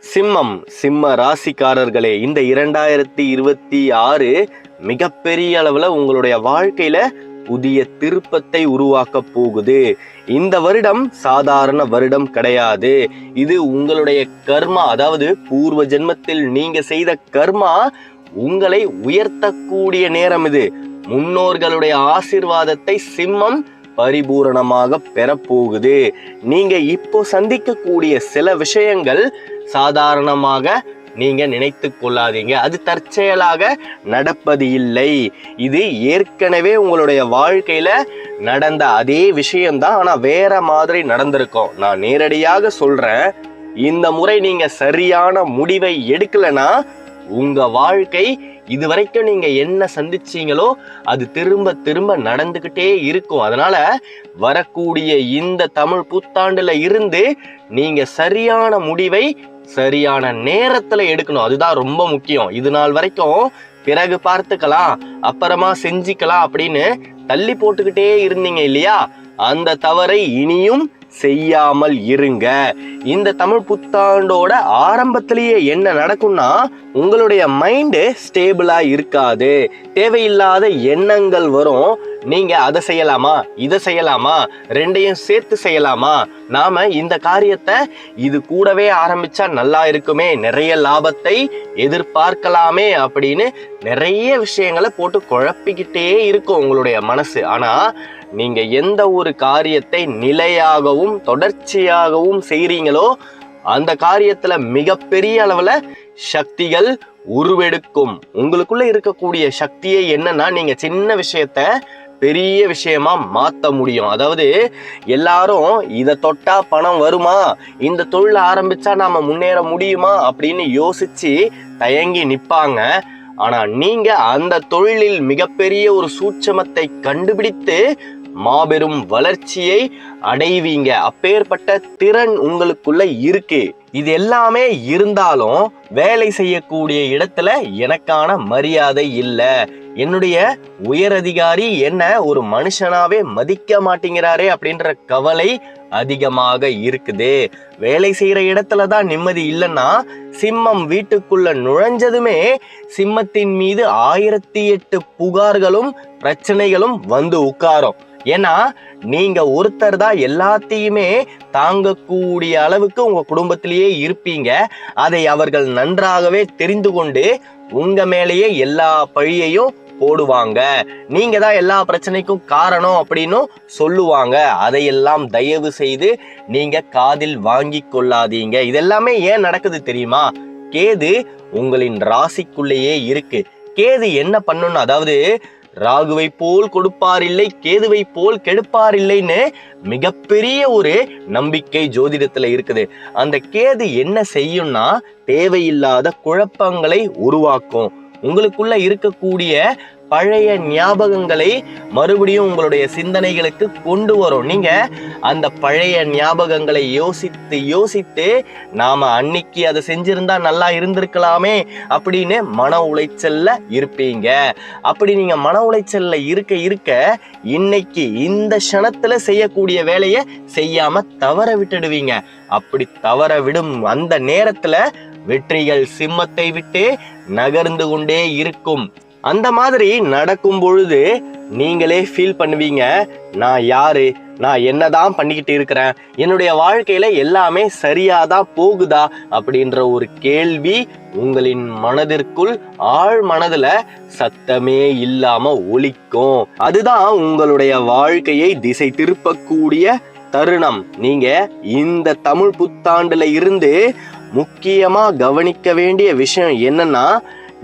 சிம்மம், சிம்ம ராசிக்காரர்களே, இந்த 2026 மிகப்பெரிய அளவுல உங்களுடைய வாழ்க்கையில புதிய திருப்பத்தை உருவாக்க போகுது. இந்த வருடம் சாதாரண வருடம் கிடையாது. இது உங்களுடைய கர்மா, அதாவது பூர்வ ஜென்மத்தில் நீங்க செய்த கர்மா உங்களை உயர்த்தக்கூடிய நேரம் இது. முன்னோர்களுடைய ஆசீர்வாதத்தை சிம்மம் பரிபூரணமாக பெறப்போகுது. நீங்க இப்போ சந்திக்கக்கூடிய சில விஷயங்கள் சாதாரணமாக நீங்க நினைத்து கொள்ளாதீங்க. அது தற்செயலாக நடப்பது இல்லை. இது ஏற்கனவே உங்களுடைய வாழ்க்கையில நடந்த அதே விஷயம்தான், ஆனா வேற மாதிரி நடந்திருக்கும். நான் நேரடியாக சொல்றேன், இந்த முறை நீங்க சரியான முடிவை எடுக்கலனா உங்க வாழ்க்கை இதுவரைக்கும் நீங்க என்ன சந்திச்சீங்களோ அது திரும்ப திரும்ப நடந்துகிட்டே இருக்கும். அதனால வரக்கூடிய இந்த தமிழ் புத்தாண்டுல இருந்து நீங்க சரியான முடிவை சரியான நேரத்துல எடுக்கணும். அதுதான் ரொம்ப முக்கியம். இது நாள் வரைக்கும் பிறகு பார்த்துக்கலாம், அப்புறமா செஞ்சுக்கலாம் அப்படின்னு தள்ளி போட்டுக்கிட்டே இருந்தீங்க இல்லையா? அந்த தவறை இனியும் செய்யாமல் இருங்க. இந்த தமிழ் புத்தாண்டோட ஆரம்பத்திலேயே என்ன நடக்கும்னா, உங்களுடைய மைண்டு ஸ்டேபிளா இருக்காது. தேவையில்லாத எண்ணங்கள் வரும். நீங்க அதை செய்யலாமா, இதை செய்யலாமா, ரெண்டையும் சேர்த்து செய்யலாமா, நாம இந்த காரியத்தை இது கூடவே ஆரம்பிச்சா நல்லா இருக்குமே, நிறைய லாபத்தை எதிர்பார்க்கலாமே அப்படின்னு நிறைய விஷயங்களை போட்டு குழப்பிக்கிட்டே இருக்கும் உங்களுடைய மனசு. ஆனா நீங்க எந்த ஒரு காரியத்தை நிலையாகவும் தொடர்ச்சியாகவும் செய்றீங்களோ அந்த காரியத்துல மிகப்பெரிய அளவுல சக்திகள் உருவெடுக்கும். உங்களுக்குள்ள இருக்கக்கூடிய சக்தியை என்னன்னா, நீங்க சின்ன விஷயத்த பெரிய விஷயமா மாத்த முடியும். அதாவது எல்லாரும் இதை தொட்டா பணம் வருமா, இந்த தொழில் ஆரம்பிச்சா நாம முன்னேற முடியுமா அப்படின்னு யோசிச்சு தயங்கி நிப்பாங்க. ஆனா நீங்க அந்த தொழிலில் மிகப்பெரிய ஒரு சூட்சமத்தை கண்டுபிடித்து மாபெரும் வளர்ச்சியை அடைவீங்க. அப்பேற்பட்ட திறன் உங்களுக்குள்ள இருக்கு. இது எல்லாமே இருந்தாலும் வேலை செய்யக்கூடிய இடத்துல எனக்கான மரியாதை இல்லை, என்னுடைய உயர் அதிகாரி என்ன ஒரு மனுஷனாவே மதிக்க மாட்டேங்கிறாரே அப்படின்ற கவலை அதிகமாக இருக்குது. வேலை செய்யற இடத்துலதான் நிம்மதி இல்லைன்னா சிம்மம் வீட்டுக்குள்ள நுழைஞ்சதுமே சிம்மத்தின் மீது 1008 புகார்களும் பிரச்சனைகளும் வந்து உட்காரும். ஏன்னா நீங்க ஒருத்தர் தான் எல்லாத்தையுமே தாங்கக்கூடிய அளவுக்கு உங்க குடும்பத்திலேயே இருப்பீங்க. அதை அவர்கள் நன்றாகவே தெரிந்து கொண்டு உங்க மேலேயே எல்லா பழியையும் போடுவாங்க. நீங்க தான் எல்லா பிரச்சனைக்கும் காரணம் அப்படின்னு சொல்லுவாங்க. அதையெல்லாம் தயவு செய்து நீங்க காதில் வாங்கி கொள்ளாதீங்க. இதெல்லாமே ஏன் நடக்குது தெரியுமா? கேது உங்களின் ராசிக்குள்ளேயே இருக்கு. கேது என்ன பண்ணணும், அதாவது ராகுவை போல் கொடுப்பார் இல்லை, கேதுவை போல் கெடுப்பார் இல்லைன்னு மிகப்பெரிய ஒரு நம்பிக்கை ஜோதிடத்துல இருக்குது. அந்த கேது என்ன செய்யும்னா, தேவையில்லாத குழப்பங்களை உருவாக்கும். உங்களுக்குள்ள இருக்கக்கூடிய பழைய ஞாபகங்களை மறுபடியும் உங்களுடைய சிந்தனைகளுக்கு கொண்டு வரும். நீங்க அந்த பழைய ஞாபகங்களை யோசித்து யோசித்து நாம அன்னைக்கு அதை செஞ்சிருந்தா நல்லா இருந்திருக்கலாமே அப்படின்னு மன உளைச்சல்ல இருப்பீங்க. அப்படி நீங்க மன உளைச்சல்ல இருக்க இருக்க இன்னைக்கு இந்த க்ஷணத்துல செய்யக்கூடிய வேலையை செய்யாம தவற விட்டுடுவீங்க. அப்படி தவற விடும் அந்த நேரத்துல வெற்றிகள் சிம்மத்தை விட்டு நகர்ந்து கொண்டே இருக்கும். அந்த மாதிரி நடக்கும் பொழுது நீங்களே ஃபீல் பண்ணுவீங்க, நான் யாரு, நான் என்னதான் பண்ணிக்கிட்டு இருக்கிறேன், என்னுடைய வாழ்க்கையில எல்லாமே சரியாதான் போகுதா அப்படின்ற ஒரு கேள்வி உங்களின் மனதிற்குள் ஆழ் மனதுல சத்தமே இல்லாம ஒலிக்கும். அதுதான் உங்களுடைய வாழ்க்கையை திசை திருப்பக்கூடிய தருணம். நீங்க இந்த தமிழ் புத்தாண்டுல இருந்து முக்கியமா கவனிக்க வேண்டிய விஷயம் என்னன்னா,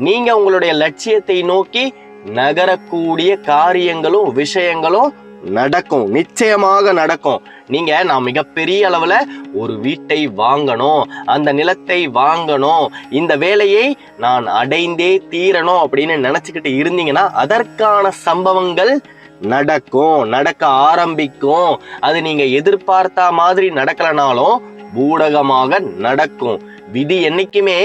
நீங்க உங்களுடைய லட்சியத்தை நோக்கி நகரக்கூடிய காரியங்களும் விஷயங்களும் நடக்கும், நிச்சயமாக நடக்கும். நீங்க நான் மிகப்பெரிய அளவுல ஒரு வீட்டை வாங்கணும், அந்த நிலத்தை வாங்கணும், இந்த வேலையை நான் அடைந்தே தீரணும் அப்படின்னு நினைச்சுக்கிட்டு இருந்தீங்கன்னா அதற்கான சம்பவங்கள் நடக்கும், நடக்க ஆரம்பிக்கும். அது நீங்க எதிர்பார்த்த மாதிரி நடக்கலனாலும் பூடகமாக நடக்கும். விதி என்னைக்குமே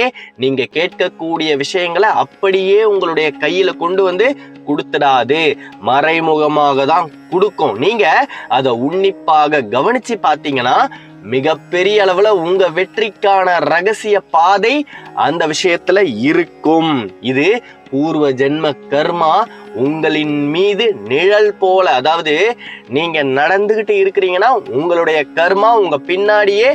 நீங்க கேட்கக்கூடிய விஷயங்களை அப்படியே உங்களுடைய கையில கொண்டு வந்து கொடுத்துடாது, மறைமுகமாக தான் கொடுக்கும். நீங்க அதை உன்னிப்பாக கவனிச்சு பார்த்தீங்கன்னா மிகப்பெரிய அளவுல உங்க வெற்றிக்கான ரகசிய பாதை அந்த விஷயத்துல இருக்கும். இது பூர்வ ஜென்ம கர்மா உங்களின் மீது நிழல் போல, அதாவது நீங்க நடந்துகிட்டு இருக்கிறீங்கன்னா உங்களுடைய கர்மா உங்க பின்னாடியே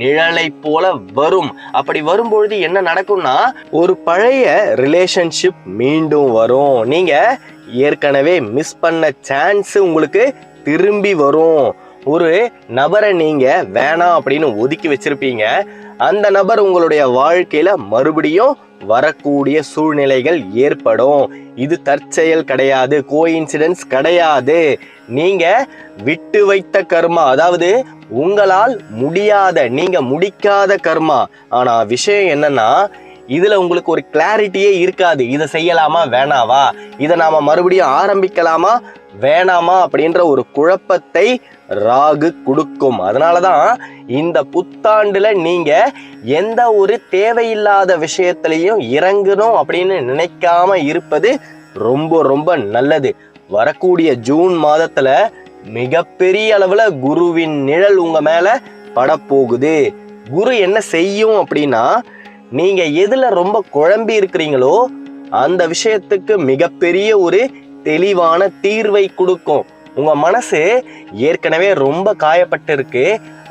நிழலை போல வரும். அப்படி வரும்பொழுது என்ன நடக்கும்னா, ஒரு பழைய ரிலேஷன்ஷிப் மீண்டும் வரும். நீங்க ஏற்கனவே மிஸ் பண்ண சான்ஸ் உங்களுக்கு திரும்பி வரும். ஒரு நபரை நீங்க வேணாம் அப்படின்னு ஒதுக்கி வச்சிருப்பீங்க, அந்த நபர் உங்களுடைய வாழ்க்கையில மறுபடியும் வரக்கூடிய சூழ்நிலைகள் ஏற்படும். இது தற்செயல் கிடையாது, கோஇன்சிடென்ஸ் கிடையாது. நீங்க விட்டு வைத்த கர்மா, அதாவது உங்களால் முடியாத, நீங்க முடிக்காத கர்மா. ஆனா விஷயம் என்னன்னா, இதுல உங்களுக்கு ஒரு கிளாரிட்டியே இருக்காது. இதை செய்யலாமா வேணாவா, இதை நாம மறுபடியும் ஆரம்பிக்கலாமா வேணாமா அப்படின்ற ஒரு குழப்பத்தை ராகு கொடுக்கும். அதனாலதான் இந்த புத்தாண்டுல நீங்க எந்த ஒரு தேவையில்லாத விஷயத்திலையும் இறங்கணும் அப்படின்னு நினைக்காம இருப்பது ரொம்ப ரொம்ப நல்லது. வரக்கூடிய ஜூன் மாதத்துல மிகப்பெரிய அளவுல குருவின் நிழல் உங்க மேல படப்போகுது. குரு என்ன செய்யும் அப்படின்னா, நீங்க எதுல ரொம்ப குழம்பி இருக்கிறீங்களோ அந்த விஷயத்துக்கு மிகப்பெரிய ஒரு தெளிவான தீர்வை கொடுக்கும். உங்க மனசு ஏற்கனவே ரொம்ப காயப்பட்டு இருக்கு,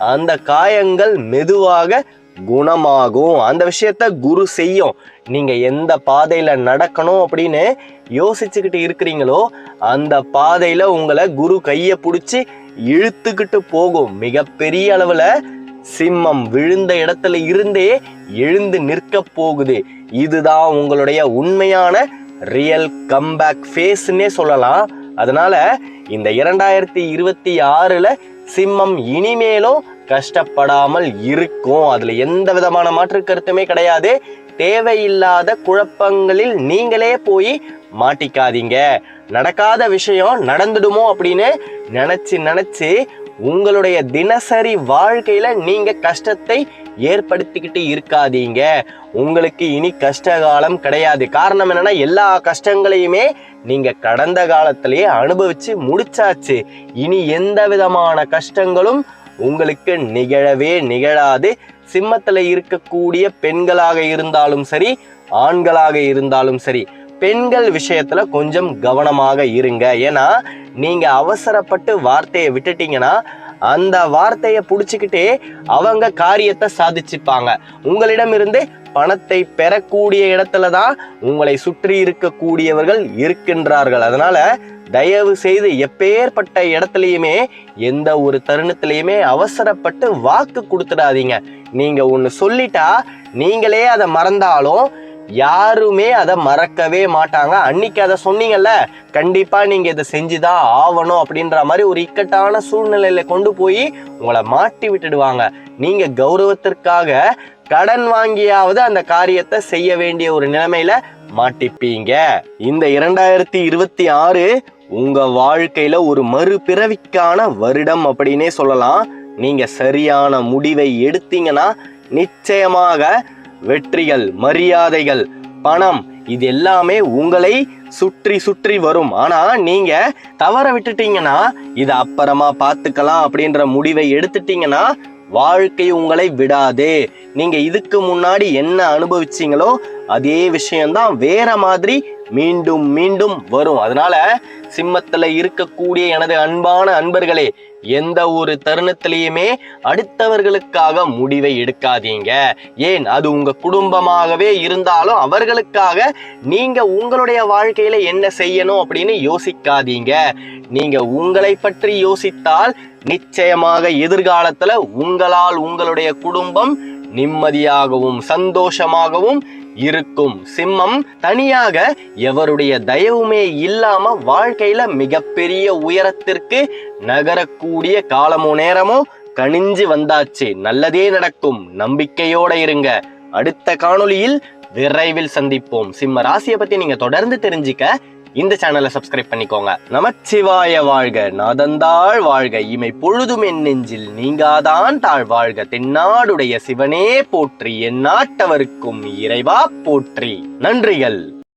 அந்த காயங்கள் மெதுவாக குணமாகும். அந்த விஷயத்த குரு செய்யும். நீங்க எந்த பாதையில நடக்கணும் அப்படின்னு யோசிச்சுக்கிட்டு இருக்கிறீங்களோ அந்த பாதையில உங்களை குரு கையை பிடிச்சி இழுத்துக்கிட்டு போகும். மிகப்பெரிய அளவுல சிம்மம் விழுந்த இடத்துல இருந்தே எழுந்து நிற்க போகுது. இதுதான் உங்களுடைய உண்மையான ரியல் கம்பேக் ஃபேஸ்னே சொல்லலாம். அதனால இந்த 2026ல சிம்மம் இனிமேலும் கஷ்டப்படாமல் இருக்கும். அதுல எந்த விதமான மாற்று கருத்துமே கிடையாது. தேவையில்லாத குழப்பங்களில் நீங்களே போய் மாட்டிக்காதீங்க. நடக்காத விஷயம் நடந்துடுமோ அப்படின்னு நினைச்சு உங்களுடைய தினசரி வாழ்க்கையில நீங்க கஷ்டத்தை ஏற்படுத்திக்கிட்டு இருக்காதீங்க. உங்களுக்கு இனி கஷ்டகாலம் கிடையாது. காரணம் என்னன்னா, எல்லா கஷ்டங்களையுமே நீங்க கடந்த காலத்திலேயே அனுபவிச்சு முடிச்சாச்சு. இனி எந்த விதமான கஷ்டங்களும் உங்களுக்கு நிகழவே நிகழாது. சிம்மத்துல இருக்கக்கூடிய பெண்களாக இருந்தாலும் சரி, ஆண்களாக இருந்தாலும் சரி, பெண்கள் விஷயத்துல கொஞ்சம் கவனமாக இருங்க. ஏன்னா நீங்க அவசரப்பட்டு வார்த்தையை விட்டுட்டீங்கன்னா அந்த வார்த்தையை புடிச்சுக்கிட்டே அவங்க காரியத்தை சாதிச்சுப்பாங்க. உங்களிடம் இருந்து பணத்தை பெறக்கூடிய இடத்துலதான் உங்களை சுற்றி இருக்கக்கூடியவர்கள் இருக்கின்றார்கள். அதனால தயவு செய்து எப்பேற்பட்ட இடத்துலயுமே எந்த ஒரு தருணத்திலையுமே அவசரப்பட்டு வாக்கு கொடுத்துடாதீங்க. நீங்க ஒண்ணு சொல்லிட்டா நீங்களே அதை மறந்தாலும் யாருமே அதை மறக்கவே மாட்டாங்க. அன்னைக்கு அதை சொன்னீங்கல்ல, கண்டிப்பா நீங்க இதை செஞ்சுதான் ஆகணும் அப்படின்ற மாதிரி ஒரு இக்கட்டான சூழ்நிலையில கொண்டு போய் உங்களை மாட்டி விட்டுடுவாங்க. நீங்க கௌரவத்திற்காக கடன் வாங்கியாவது அந்த காரியத்தை செய்ய வேண்டிய ஒரு நிலைமையில மாட்டிப்பீங்க. இந்த 2026 உங்க வாழ்க்கையில ஒரு மறுபிறவிக்கான வருடம் அப்படின்னே சொல்லலாம். நீங்க சரியான முடிவை எடுத்தீங்கன்னா நிச்சயமாக வெற்றிகள், மரியாதைகள், பணம் இது எல்லாமே உங்களை சுற்றி சுற்றி வரும். ஆனா நீங்க தவற விட்டுட்டீங்கன்னா, இதை அப்புறமா பார்த்துக்கலாம் அப்படின்ற முடிவை எடுத்துட்டீங்கன்னா வாழ்க்கை உங்களை விடாது. நீங்க இதுக்கு முன்னாடி என்ன அனுபவிச்சீங்களோ அதே விஷயம்தான் வேற மாதிரி மீண்டும் மீண்டும் வரும். அதனால சிம்மத்துல இருக்கக்கூடிய எனது அன்பான அன்பர்களே, எந்த ஒரு தருணத்திலையுமே அடுத்தவர்களுக்காக முடிவை எடுக்காதீங்க. ஏன், அது உங்க குடும்பமாகவே இருந்தாலும் அவர்களுக்காக நீங்க உங்களுடைய வாழ்க்கையில என்ன செய்யணும் அப்படின்னு யோசிக்காதீங்க. நீங்க உங்களை பற்றி யோசித்தால் நிச்சயமாக எதிர்காலத்துல உங்களால் உங்களுடைய குடும்பம் நிம்மதியாகவும் சந்தோஷமாகவும் இருக்கும். சிம்மம் தனியாக எவருடைய தயவுமே இல்லாம வாழ்க்கையில மிகப்பெரிய உயரத்திற்கு நகரக்கூடிய காலமோ நேரமோ கனிஞ்சு வந்தாச்சு. நல்லதே நடக்கும், நம்பிக்கையோட இருங்க. அடுத்த காணொளியில் விரைவில் சந்திப்போம். சிம்ம ராசியை பத்தி நீங்க தொடர்ந்து தெரிஞ்சுக்க இந்த சேனலை சப்ஸ்கிரைப் பண்ணிக்கோங்க. நமச்சிவாய வாழ்க, நாதந்தாள் வாழ்க, இமை பொழுதும் என் நெஞ்சில் நீங்காதான் தாழ் வாழ்க. தென்னாடுடைய சிவனே போற்றி, என் நாட்டவருக்கும் இறைவா போற்றி. நன்றிகள்.